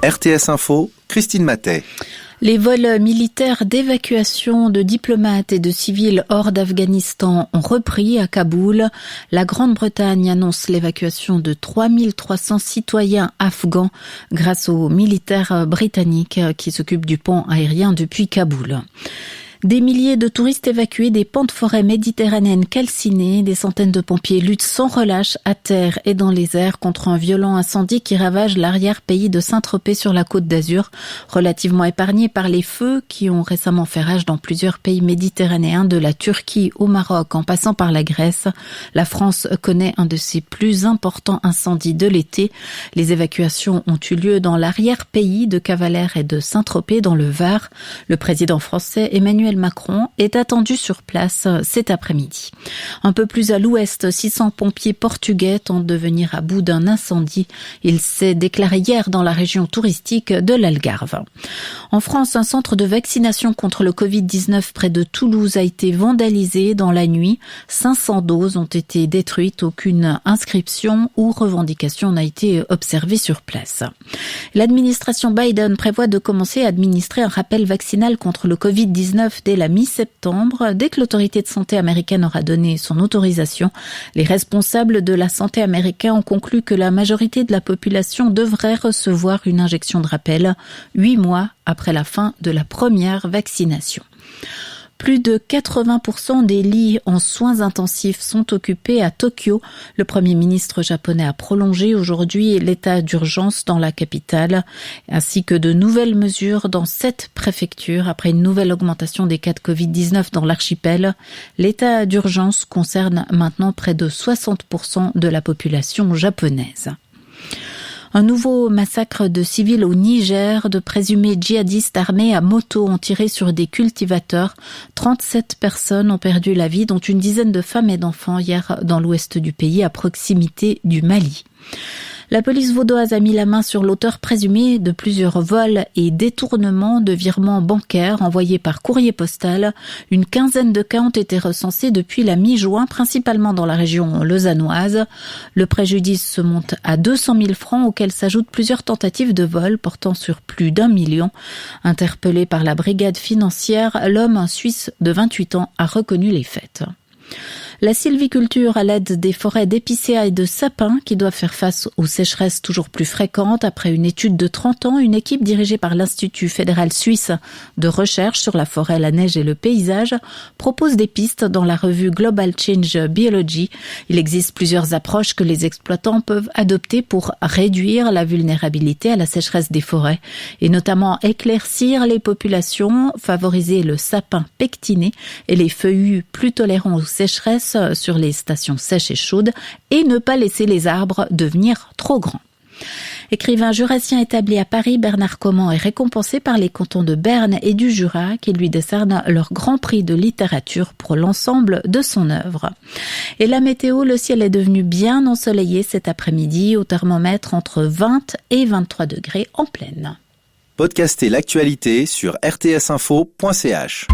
RTS Info, Christine Mathey. Les vols militaires d'évacuation de diplomates et de civils hors d'Afghanistan ont repris à Kaboul. La Grande-Bretagne annonce l'évacuation de 3300 citoyens afghans grâce aux militaires britanniques qui s'occupent du pont aérien depuis Kaboul. Des milliers de touristes évacués des pans de forêt méditerranéennes calcinées, des centaines de pompiers luttent sans relâche à terre et dans les airs contre un violent incendie qui ravage l'arrière-pays de Saint-Tropez sur la Côte d'Azur, relativement épargné par les feux qui ont récemment fait rage dans plusieurs pays méditerranéens, de la Turquie au Maroc en passant par la Grèce. La France connaît un de ses plus importants incendies de l'été. Les évacuations ont eu lieu dans l'arrière-pays de Cavalère et de Saint-Tropez dans le Var. Le président français Emmanuel Macron est attendu sur place cet après-midi. Un peu plus à l'ouest, 600 pompiers portugais tentent de venir à bout d'un incendie. Il s'est déclaré hier dans la région touristique de l'Algarve. En France, un centre de vaccination contre le Covid-19 près de Toulouse a été vandalisé dans la nuit. 500 doses ont été détruites. Aucune inscription ou revendication n'a été observée sur place. L'administration Biden prévoit de commencer à administrer un rappel vaccinal contre le Covid-19 dès la mi-septembre, dès que l'autorité de santé américaine aura donné son autorisation. Les responsables de la santé américains ont conclu que la majorité de la population devrait recevoir une injection de rappel 8 mois après la fin de la première vaccination. Plus de 80% des lits en soins intensifs sont occupés à Tokyo. Le Premier ministre japonais a prolongé aujourd'hui l'état d'urgence dans la capitale, ainsi que de nouvelles mesures dans 7 préfectures après une nouvelle augmentation des cas de Covid-19 dans l'archipel. L'état d'urgence concerne maintenant près de 60% de la population japonaise. Un nouveau massacre de civils au Niger. De présumés djihadistes armés à moto ont tiré sur des cultivateurs. 37 personnes ont perdu la vie, dont une dizaine de femmes et d'enfants hier dans l'ouest du pays, à proximité du Mali. La police vaudoise a mis la main sur l'auteur présumé de plusieurs vols et détournements de virements bancaires envoyés par courrier postal. Une quinzaine de cas ont été recensés depuis la mi-juin, principalement dans la région lausannoise. Le préjudice se monte à 200 000 francs, auxquels s'ajoutent plusieurs tentatives de vol portant sur plus d'1 million. Interpellé par la brigade financière, l'homme, un Suisse de 28 ans, a reconnu les faits. La sylviculture à l'aide des forêts d'épicéas et de sapins qui doivent faire face aux sécheresses toujours plus fréquentes. Après une étude de 30 ans, une équipe dirigée par l'Institut fédéral suisse de recherche sur la forêt, la neige et le paysage propose des pistes dans la revue Global Change Biology. Il existe plusieurs approches que les exploitants peuvent adopter pour réduire la vulnérabilité à la sécheresse des forêts et notamment éclaircir les populations, favoriser le sapin pectiné et les feuillus plus tolérants aux sécheresses sur les stations sèches et chaudes et ne pas laisser les arbres devenir trop grands. Écrivain jurassien établi à Paris, Bernard Comment est récompensé par les cantons de Berne et du Jura qui lui décernent leur grand prix de littérature pour l'ensemble de son œuvre. Et la météo, le ciel est devenu bien ensoleillé cet après-midi, au thermomètre entre 20 et 23 degrés en pleine. Podcastez l'actualité sur rtsinfo.ch.